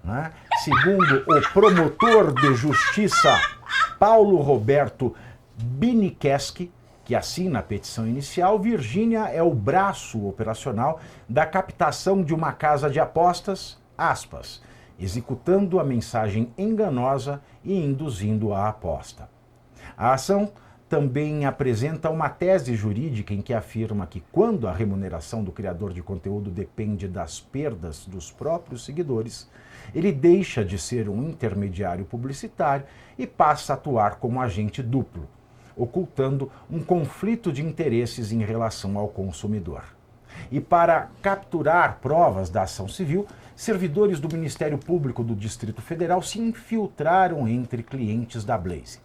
né? Segundo o promotor de justiça Paulo Roberto Binicheski, que assina a petição inicial, Virgínia é o braço operacional da captação de uma casa de apostas, aspas, executando a mensagem enganosa e induzindo a aposta. A ação também apresenta uma tese jurídica em que afirma que quando a remuneração do criador de conteúdo depende das perdas dos próprios seguidores, ele deixa de ser um intermediário publicitário e passa a atuar como agente duplo, ocultando um conflito de interesses em relação ao consumidor. E para capturar provas da ação civil, servidores do Ministério Público do Distrito Federal se infiltraram entre clientes da Blaze.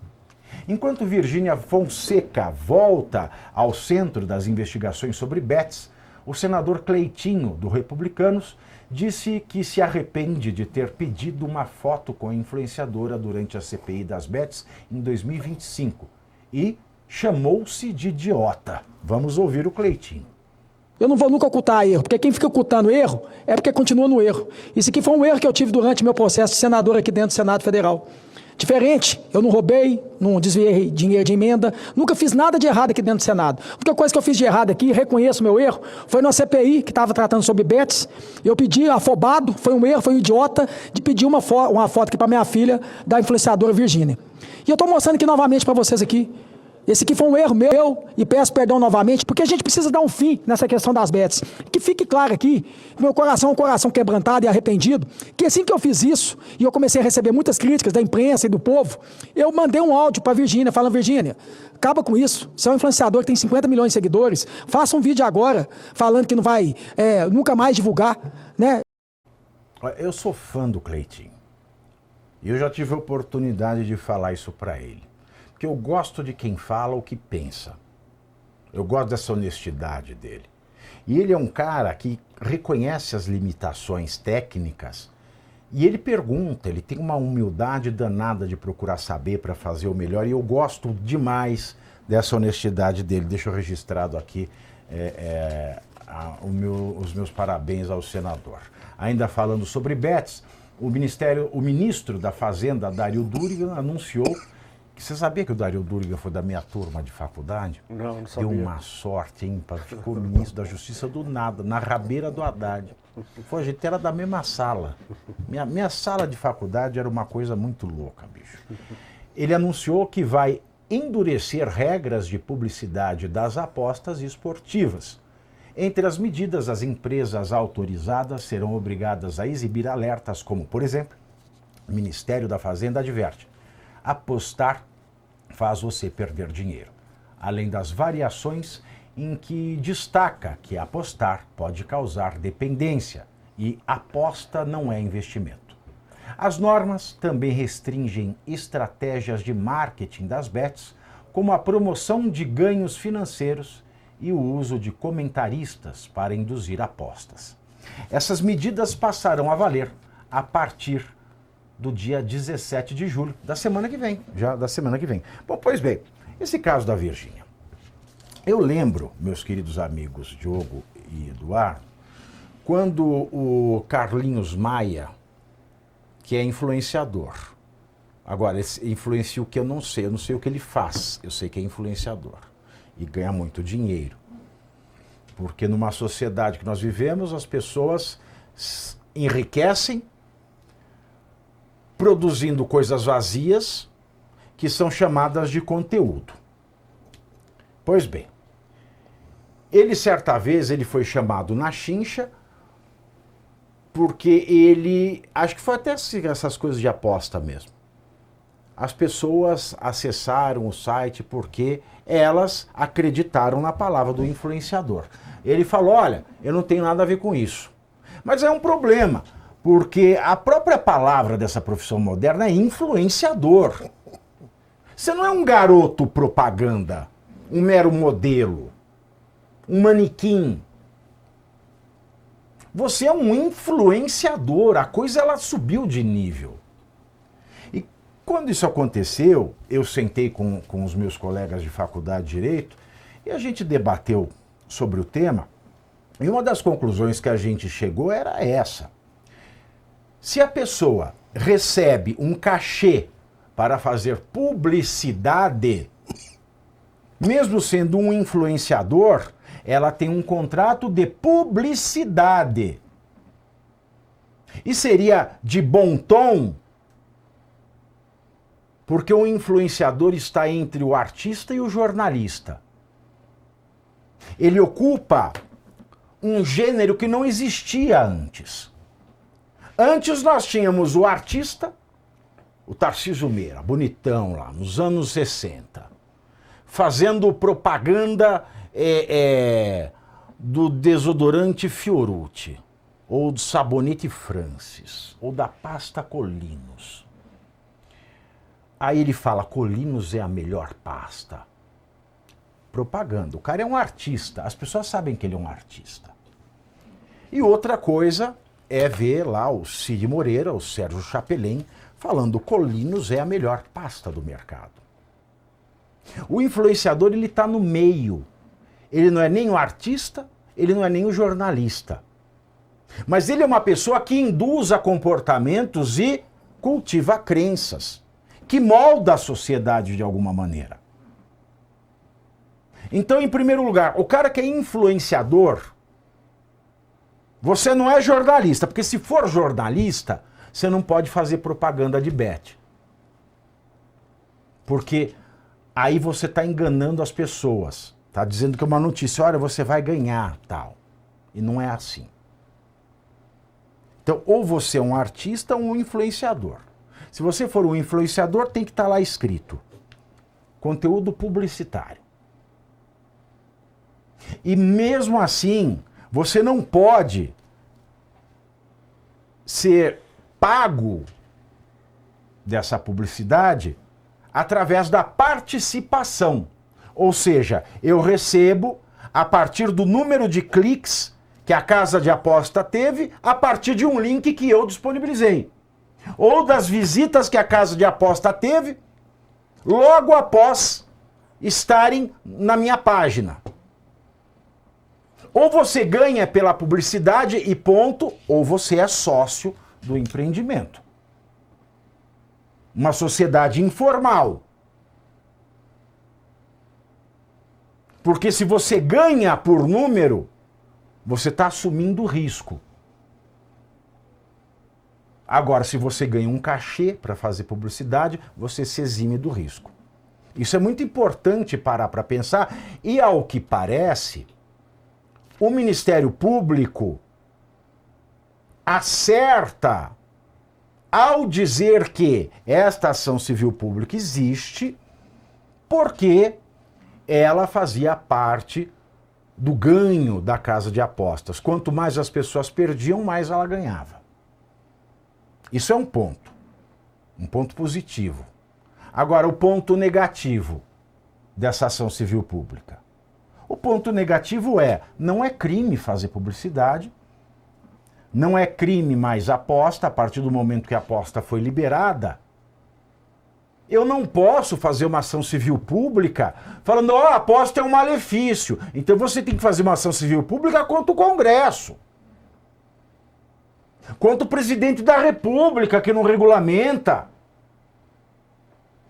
Enquanto Virgínia Fonseca volta ao centro das investigações sobre bets, o senador Cleitinho, do Republicanos, disse que se arrepende de ter pedido uma foto com a influenciadora durante a CPI das bets em 2025 e chamou-se de idiota. Vamos ouvir o Cleitinho. Eu não vou nunca ocultar erro, porque quem fica ocultando erro é porque continua no erro. Isso aqui foi um erro que eu tive durante meu processo de senador aqui dentro do Senado Federal. Diferente, eu não roubei, não desviei dinheiro de emenda, nunca fiz nada de errado aqui dentro do Senado. A única coisa que eu fiz de errado aqui, reconheço meu erro, foi na CPI, que estava tratando sobre bets. Eu pedi afobado, foi um erro, foi um idiota, de pedir uma foto aqui para minha filha, da influenciadora Virgínia. E eu estou mostrando aqui novamente para vocês aqui. Esse aqui foi um erro meu e peço perdão novamente, porque a gente precisa dar um fim nessa questão das bets. Que fique claro aqui, meu coração é um coração quebrantado e arrependido, que assim que eu fiz isso, e eu comecei a receber muitas críticas da imprensa e do povo, eu mandei um áudio para a Virgínia, falando, Virgínia, acaba com isso, você é um influenciador que tem 50 milhões de seguidores, faça um vídeo agora, falando que não vai nunca mais divulgar, né? Eu sou fã do Cleitinho, e eu já tive a oportunidade de falar isso para ele. Porque eu gosto de quem fala o que pensa. Eu gosto dessa honestidade dele. E ele é um cara que reconhece as limitações técnicas e ele pergunta, ele tem uma humildade danada de procurar saber para fazer o melhor e eu gosto demais dessa honestidade dele. Deixa eu registrado aqui os meus parabéns ao senador. Ainda falando sobre bets, o ministro da Fazenda, Dario Durigan, anunciou. Você sabia que o Dario Durigan foi da minha turma de faculdade? Não sabia. Deu uma sorte, hein? Ficou ministro da Justiça do nada, na rabeira do Haddad. A gente era da mesma sala. Minha sala de faculdade era uma coisa muito louca, bicho. Ele anunciou que vai endurecer regras de publicidade das apostas esportivas. Entre as medidas, as empresas autorizadas serão obrigadas a exibir alertas como, por exemplo, o Ministério da Fazenda adverte: apostar faz você perder dinheiro, além das variações em que destaca que apostar pode causar dependência e aposta não é investimento. As normas também restringem estratégias de marketing das bets, como a promoção de ganhos financeiros e o uso de comentaristas para induzir apostas. Essas medidas passarão a valer a partir do dia 17 de julho, da semana que vem, já da semana que vem. Bom, pois bem, esse caso da Virgínia. Eu lembro, meus queridos amigos Diogo e Eduardo, quando o Carlinhos Maia, que é influenciador, agora, influencia o que eu não sei o que ele faz, eu sei que é influenciador e ganha muito dinheiro. Porque numa sociedade que nós vivemos, as pessoas enriquecem produzindo coisas vazias que são chamadas de conteúdo. Pois bem, ele certa vez ele foi chamado na chincha porque ele, acho que foi até essas coisas de aposta mesmo. As pessoas acessaram o site porque elas acreditaram na palavra do influenciador. Ele falou, olha, eu não tenho nada a ver com isso. Mas é um problema, porque a própria palavra dessa profissão moderna é influenciador. Você não é um garoto propaganda, um mero modelo, um manequim. Você é um influenciador, a coisa ela subiu de nível. E quando isso aconteceu, eu sentei com os meus colegas de faculdade de Direito e a gente debateu sobre o tema. E uma das conclusões que a gente chegou era essa. Se a pessoa recebe um cachê para fazer publicidade, mesmo sendo um influenciador, ela tem um contrato de publicidade. E seria de bom tom, porque o influenciador está entre o artista e o jornalista. Ele ocupa um gênero que não existia antes. Antes nós tínhamos o artista, o Tarcísio Meira, bonitão lá, nos anos 60, fazendo propaganda do desodorante Fiorucci, ou do sabonete Francis, ou da pasta Colinos. Aí ele fala, Colinos é a melhor pasta. Propaganda. O cara é um artista, as pessoas sabem que ele é um artista. E outra coisa é ver lá o Cid Moreira, o Sérgio Chapelin, falando Colinos é a melhor pasta do mercado. O influenciador, ele está no meio. Ele não é nem o artista, ele não é nem o jornalista. Mas ele é uma pessoa que induz a comportamentos e cultiva crenças, que molda a sociedade de alguma maneira. Então, em primeiro lugar, o cara que é influenciador, você não é jornalista, porque se for jornalista, você não pode fazer propaganda de bet. Porque aí você está enganando as pessoas. Está dizendo que é uma notícia, olha, você vai ganhar, tal. E não é assim. Então, ou você é um artista ou um influenciador. Se você for um influenciador, tem que estar lá escrito conteúdo publicitário. E mesmo assim, você não pode ser pago dessa publicidade através da participação. Ou seja, eu recebo a partir do número de cliques que a casa de aposta teve, a partir de um link que eu disponibilizei. Ou das visitas que a casa de aposta teve, logo após estarem na minha página. Ou você ganha pela publicidade e ponto, ou você é sócio do empreendimento. Uma sociedade informal. Porque se você ganha por número, você está assumindo risco. Agora, se você ganha um cachê para fazer publicidade, você se exime do risco. Isso é muito importante parar para pensar. E ao que parece, o Ministério Público acerta ao dizer que esta ação civil pública existe porque ela fazia parte do ganho da casa de apostas. Quanto mais as pessoas perdiam, mais ela ganhava. Isso é um ponto positivo. Agora, o ponto negativo dessa ação civil pública. O ponto negativo é, não é crime fazer publicidade, não é crime mais aposta, a partir do momento que a aposta foi liberada. Eu não posso fazer uma ação civil pública falando, a aposta é um malefício. Então você tem que fazer uma ação civil pública contra o Congresso. Contra o presidente da República, que não regulamenta.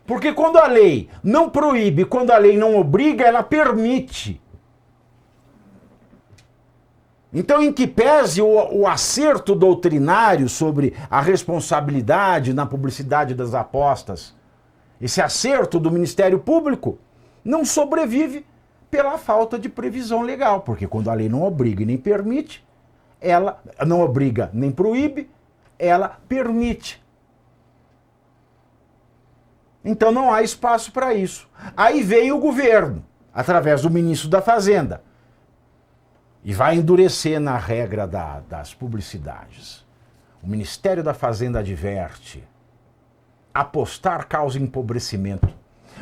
Porque quando a lei não proíbe, quando a lei não obriga, ela permite. Então, em que pese o acerto doutrinário sobre a responsabilidade na publicidade das apostas, esse acerto do Ministério Público não sobrevive pela falta de previsão legal, porque quando a lei não obriga e nem permite, ela não obriga nem proíbe, ela permite. Então não há espaço para isso. Aí veio o governo, através do ministro da Fazenda, e vai endurecer na regra das publicidades. O Ministério da Fazenda adverte: apostar causa empobrecimento.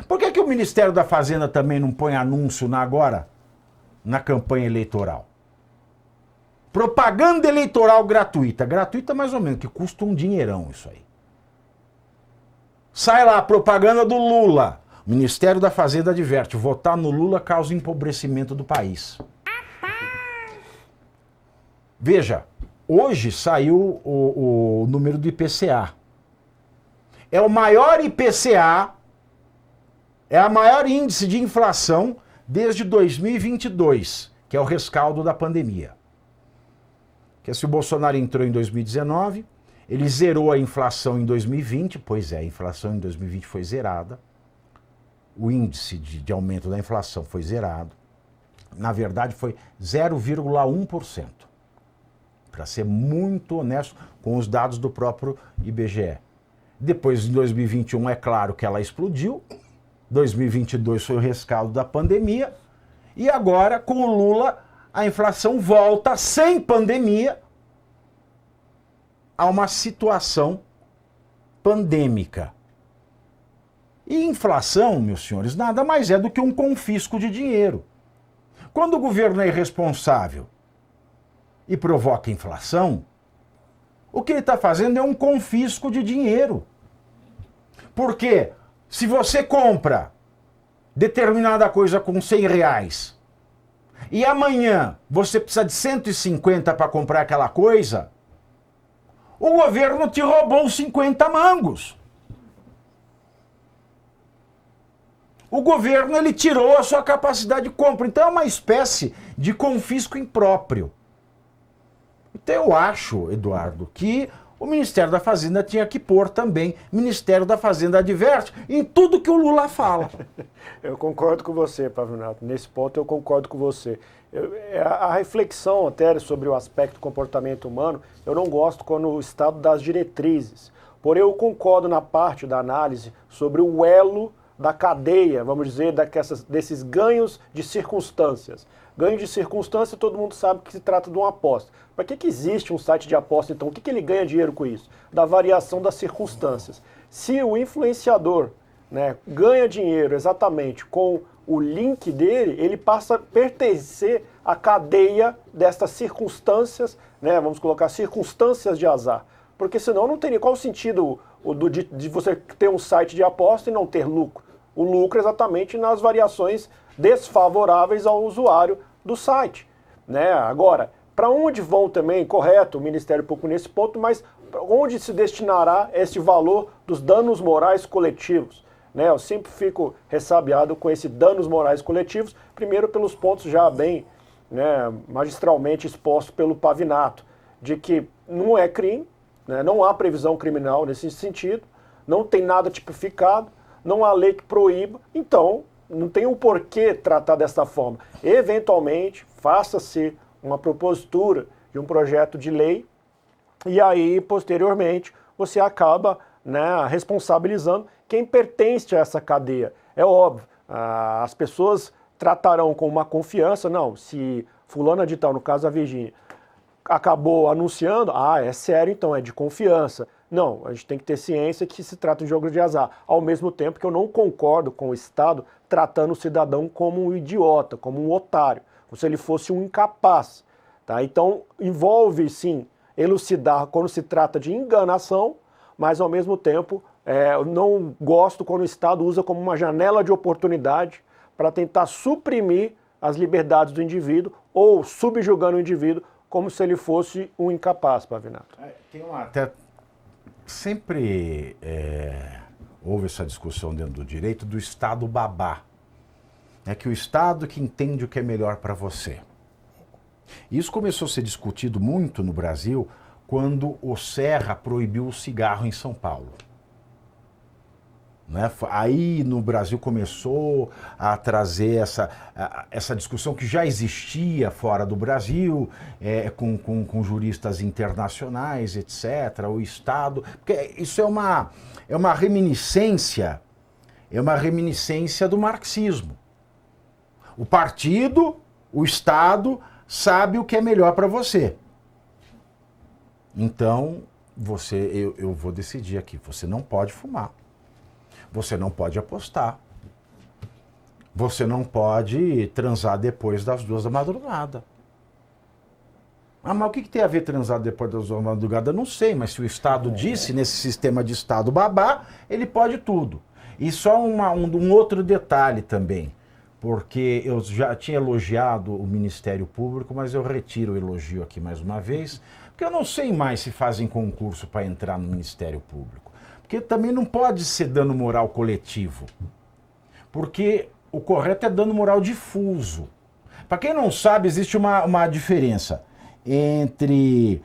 Por que o Ministério da Fazenda também não põe anúncio agora, na campanha eleitoral? Propaganda eleitoral gratuita. Gratuita mais ou menos, que custa um dinheirão isso aí. Sai lá, propaganda do Lula. O Ministério da Fazenda adverte: votar no Lula causa empobrecimento do país. Veja, Hoje saiu o número do IPCA. É o maior IPCA, é a maior índice de inflação desde 2022, que é o rescaldo da pandemia. Que se o Bolsonaro entrou em 2019, ele zerou a inflação em 2020, pois é, a inflação em 2020 foi zerada, o índice de aumento da inflação foi zerado, na verdade foi 0,1%, para ser muito honesto com os dados do próprio IBGE. Depois, em 2021, é claro que ela explodiu, 2022 foi o rescaldo da pandemia, e agora, com o Lula, a inflação volta, sem pandemia, a uma situação pandêmica. E inflação, meus senhores, nada mais é do que um confisco de dinheiro. Quando o governo é irresponsável e provoca inflação, o que ele está fazendo é um confisco de dinheiro. Porque se você compra determinada coisa com R$100 e amanhã você precisa de 150 para comprar aquela coisa, o governo te roubou 50 mangos. O governo, ele tirou a sua capacidade de compra. Então é uma espécie de confisco impróprio. Então eu acho, Eduardo, que o Ministério da Fazenda tinha que pôr também Ministério da Fazenda adverte em tudo que o Lula fala. Eu concordo com você, Pavinato. Nesse ponto eu concordo com você. A reflexão até sobre o aspecto do comportamento humano, eu não gosto quando o Estado dá as diretrizes. Porém, eu concordo na parte da análise sobre o elo da cadeia, vamos dizer, desses ganhos de circunstâncias. Ganho de circunstância, todo mundo sabe que se trata de uma aposta. Para que existe um site de aposta, então? O que ele ganha dinheiro com isso? Da variação das circunstâncias. Se o influenciador, né, ganha dinheiro exatamente com o link dele, ele passa a pertencer à cadeia destas circunstâncias, né, vamos colocar circunstâncias de azar. Porque senão não teria qual o sentido de você ter um site de aposta e não ter lucro. O lucro é exatamente nas variações desfavoráveis ao usuário do site, né? Agora, para onde vão também, correto, o Ministério Público nesse ponto, mas onde se destinará esse valor dos danos morais coletivos? Né? Eu sempre fico ressabiado com esse danos morais coletivos, primeiro pelos pontos já bem, né, magistralmente expostos pelo Pavinato, de que não é crime, né, não há previsão criminal nesse sentido, não tem nada tipificado, não há lei que proíba, então não tem um porquê tratar dessa forma. Eventualmente, faça-se uma propositura de um projeto de lei e aí, posteriormente, você acaba, né, responsabilizando quem pertence a essa cadeia. É óbvio, as pessoas tratarão com uma confiança, não, se fulana de tal, no caso a Virgínia, acabou anunciando, é sério então, é de confiança. Não, a gente tem que ter ciência que se trata de jogo de azar. Ao mesmo tempo que eu não concordo com o Estado tratando o cidadão como um idiota, como um otário, como se ele fosse um incapaz. Tá? Então, envolve sim elucidar quando se trata de enganação, mas ao mesmo tempo eu não gosto quando o Estado usa como uma janela de oportunidade para tentar suprimir as liberdades do indivíduo ou subjugando o indivíduo como se ele fosse um incapaz, Pavinato. Até sempre houve essa discussão dentro do direito do Estado babá. É que o Estado que entende o que é melhor para você. Isso começou a ser discutido muito no Brasil quando o Serra proibiu o cigarro em São Paulo. Né? Aí no Brasil começou a trazer essa discussão que já existia fora do Brasil, com juristas internacionais, etc., o Estado, porque isso é uma reminiscência do marxismo. O partido, o Estado, sabe o que é melhor para você. Então, eu vou decidir aqui, você não pode fumar. Você não pode apostar. Você não pode transar depois das 2 da madrugada. Mas o que tem a ver transar depois das 2 da madrugada? Eu não sei, mas se o Estado disse, nesse sistema de Estado babá, ele pode tudo. E só um outro detalhe também, porque eu já tinha elogiado o Ministério Público, mas eu retiro o elogio aqui mais uma vez, Porque eu não sei mais se fazem concurso para entrar no Ministério Público. Porque também não pode ser dano moral coletivo. Porque o correto é dano moral difuso. Para quem não sabe, existe uma diferença entre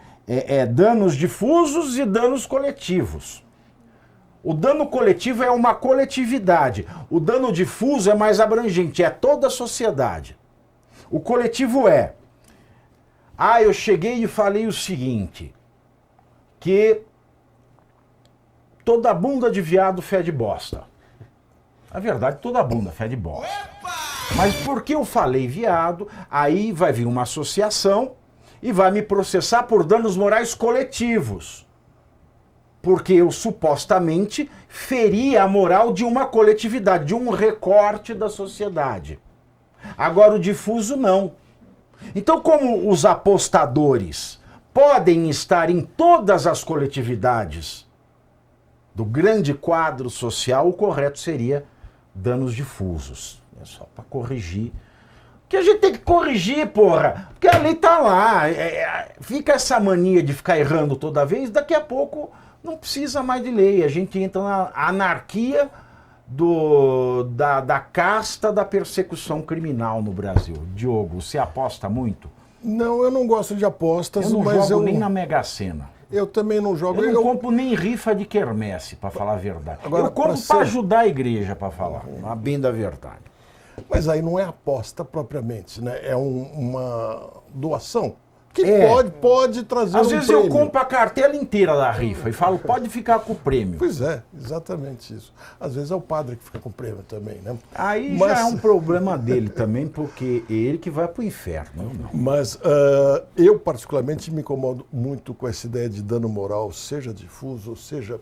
danos difusos e danos coletivos. O dano coletivo é uma coletividade. O dano difuso é mais abrangente, é toda a sociedade. O coletivo é: eu cheguei e falei o seguinte, que toda bunda de viado fede bosta. Na verdade, toda bunda fede bosta. Mas porque eu falei viado, aí vai vir uma associação e vai me processar por danos morais coletivos. Porque eu supostamente feri a moral de uma coletividade, de um recorte da sociedade. Agora o difuso não. Então, como os apostadores podem estar em todas as coletividades do grande quadro social, o correto seria danos difusos. É só para corrigir. Que a gente tem que corrigir, porra. Porque a lei tá lá. Fica essa mania de ficar errando toda vez, daqui a pouco não precisa mais de lei. A gente entra na anarquia da casta da persecução criminal no Brasil. Diogo, você aposta muito? Não, eu não gosto de apostas, Eu não mas jogo nem na Mega Sena. Eu também não jogo. Eu não compro nem rifa de quermesse, para falar a verdade. Agora, eu compro para ajudar a igreja, para falar a bem da verdade. Mas aí não é aposta propriamente, né? É uma doação que pode trazer Às um vezes prêmio. eu compro a cartela inteira da rifa e falo, pode ficar com o prêmio. Pois é, exatamente isso. Às vezes é o padre que fica com o prêmio também, né? Aí já é um problema dele também, porque é ele que vai para o inferno, eu não. Mas eu particularmente me incomodo muito com essa ideia de dano moral, seja difuso, seja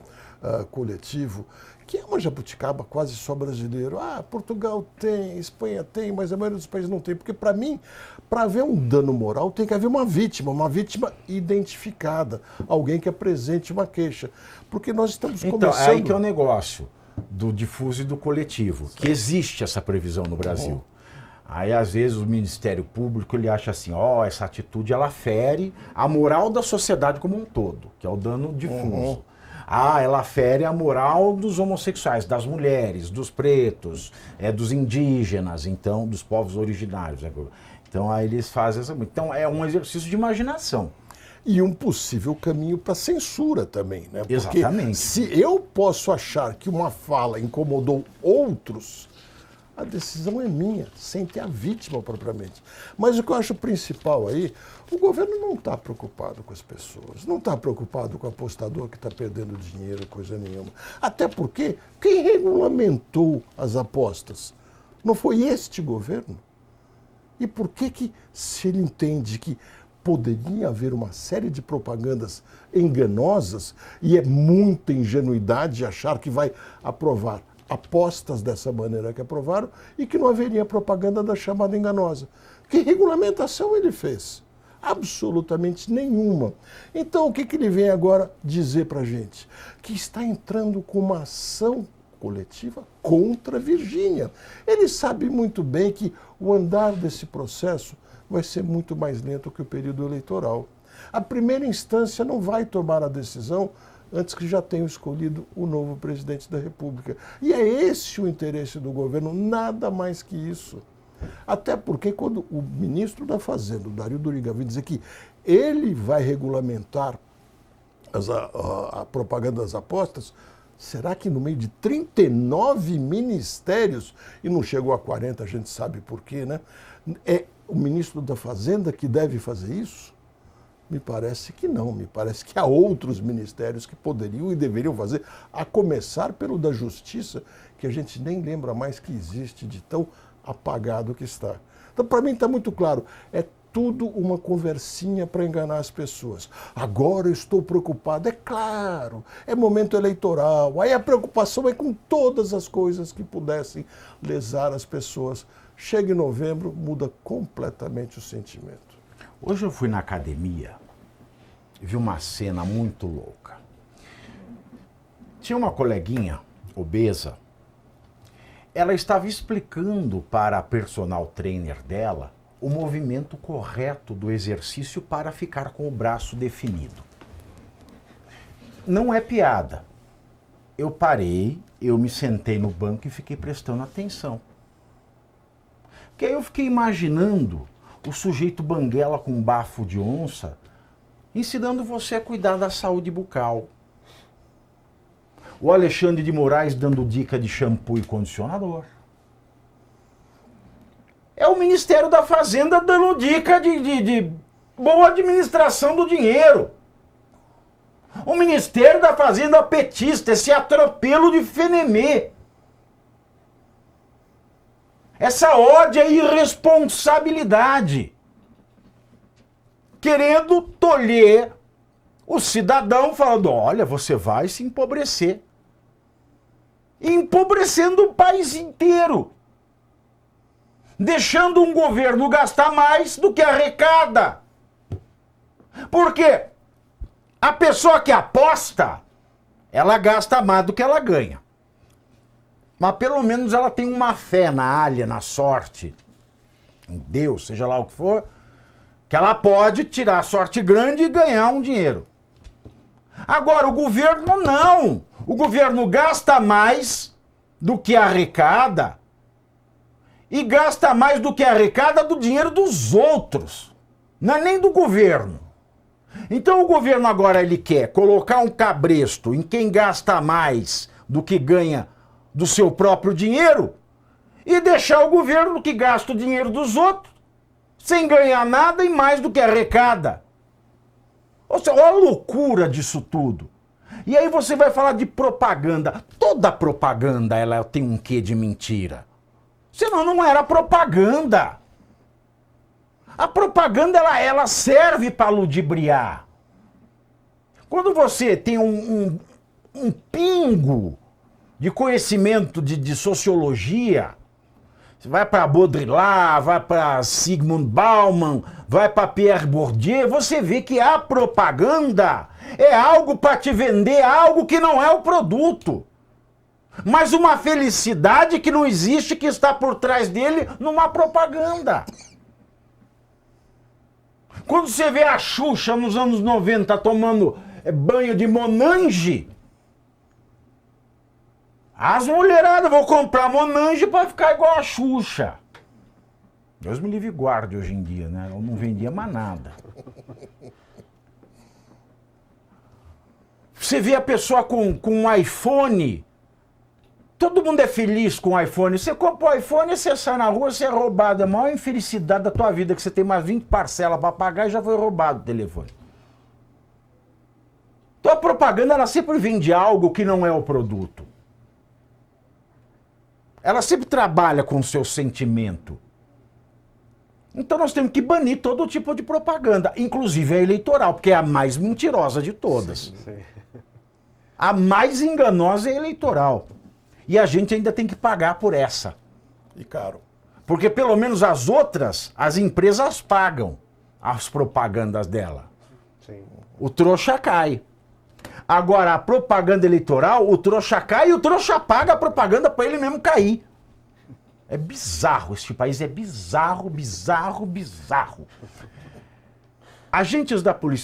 coletivo, que é uma jabuticaba quase só brasileiro. Portugal tem, Espanha tem, mas a maioria dos países não tem. Porque, para mim, para haver um dano moral, tem que haver uma vítima identificada, alguém que apresente uma queixa. Porque nós estamos começando... Então, aí que é o negócio do difuso e do coletivo, que existe essa previsão no Brasil. Aí, às vezes, o Ministério Público ele acha assim, essa atitude ela fere a moral da sociedade como um todo, que é o dano difuso. Ela fere a moral dos homossexuais, das mulheres, dos pretos, dos indígenas, então, dos povos originários. Então, aí eles fazem essa... Então, é um exercício de imaginação. E um possível caminho para censura também, né? Porque Exatamente. se eu posso achar que uma fala incomodou outros, a decisão é minha, sem ter a vítima propriamente. Mas o que eu acho principal aí, o governo não está preocupado com as pessoas, não está preocupado com o apostador que está perdendo dinheiro, coisa nenhuma. Até porque quem regulamentou as apostas não foi este governo? E por que se ele entende que poderia haver uma série de propagandas enganosas, e é muita ingenuidade achar que vai aprovar apostas dessa maneira que aprovaram e que não haveria propaganda da chamada enganosa? Que regulamentação ele fez? Absolutamente nenhuma. Então, o que ele vem agora dizer para a gente? Que está entrando com uma ação coletiva contra a Virgínia. Ele sabe muito bem que o andar desse processo vai ser muito mais lento que o período eleitoral. A primeira instância não vai tomar a decisão antes que já tenham escolhido o novo presidente da República. E é esse o interesse do governo, nada mais que isso. Até porque quando o ministro da Fazenda, o Dario Doriga, vem dizer que ele vai regulamentar a propaganda das apostas, será que no meio de 39 ministérios, e não chegou a 40, a gente sabe por quê, né? É o ministro da Fazenda que deve fazer isso? Me parece que não, me parece que há outros ministérios que poderiam e deveriam fazer, a começar pelo da Justiça, que a gente nem lembra mais que existe, de tão apagado que está. Então, para mim está muito claro, é tudo uma conversinha para enganar as pessoas. Agora eu estou preocupado, é claro, é momento eleitoral, aí a preocupação é com todas as coisas que pudessem lesar as pessoas. Chega em novembro, muda completamente o sentimento. Hoje eu fui na academia e vi uma cena muito louca. Tinha uma coleguinha obesa, ela estava explicando para a personal trainer dela o movimento correto do exercício para ficar com o braço definido. Não é piada. Eu parei, eu me sentei no banco e fiquei prestando atenção. Porque aí eu fiquei imaginando o sujeito banguela com um bafo de onça ensinando você a cuidar da saúde bucal. O Alexandre de Moraes dando dica de shampoo e condicionador. É o Ministério da Fazenda dando dica de boa administração do dinheiro. O Ministério da Fazenda petista, esse atropelo de Fenemê. Essa ódia e irresponsabilidade. Querendo tolher o cidadão, falando, olha, você vai se empobrecer. E empobrecendo o país inteiro. Deixando um governo gastar mais do que arrecada. Por quê? A pessoa que aposta, ela gasta mais do que ela ganha. Mas pelo menos ela tem uma fé na alha, na sorte, em Deus, seja lá o que for, que ela pode tirar a sorte grande e ganhar um dinheiro. Agora, o governo não. O governo gasta mais do que arrecada e gasta mais do que arrecada do dinheiro dos outros. Não é nem do governo. Então o governo agora ele quer colocar um cabresto em quem gasta mais do que ganha do seu próprio dinheiro e deixar o governo que gasta o dinheiro dos outros sem ganhar nada e mais do que arrecada. Ou seja, olha a loucura disso tudo. E aí você vai falar de propaganda. Toda propaganda ela tem um quê de mentira. Senão não era propaganda. A propaganda ela serve para ludibriar. Quando você tem um pingo de conhecimento de sociologia, você vai para Baudrillard, vai para Zygmunt Bauman, vai para Pierre Bourdieu, você vê que a propaganda é algo para te vender algo que não é o produto. Mas uma felicidade que não existe, que está por trás dele numa propaganda. Quando você vê a Xuxa nos anos 90 tomando banho de Monange, as mulheradas vão comprar Monange para ficar igual a Xuxa. Deus me livre e guarde hoje em dia, né? Eu não vendia mais nada. Você vê a pessoa com um iPhone, todo mundo é feliz com o iPhone. Você compra o iPhone, você sai na rua, você é roubado. É a maior infelicidade da tua vida, que você tem mais 20 parcelas para pagar e já foi roubado o telefone. Então a propaganda, ela sempre vende algo que não é o produto. Ela sempre trabalha com o seu sentimento. Então nós temos que banir todo tipo de propaganda, inclusive a eleitoral, porque é a mais mentirosa de todas. Sim. A mais enganosa é a eleitoral. E a gente ainda tem que pagar por essa. E caro. Porque pelo menos as outras, as empresas pagam as propagandas dela. Sim. O trouxa cai. Agora, a propaganda eleitoral, o trouxa cai e o trouxa paga a propaganda para ele mesmo cair. É bizarro, este país é bizarro, bizarro, bizarro. Agentes da Polícia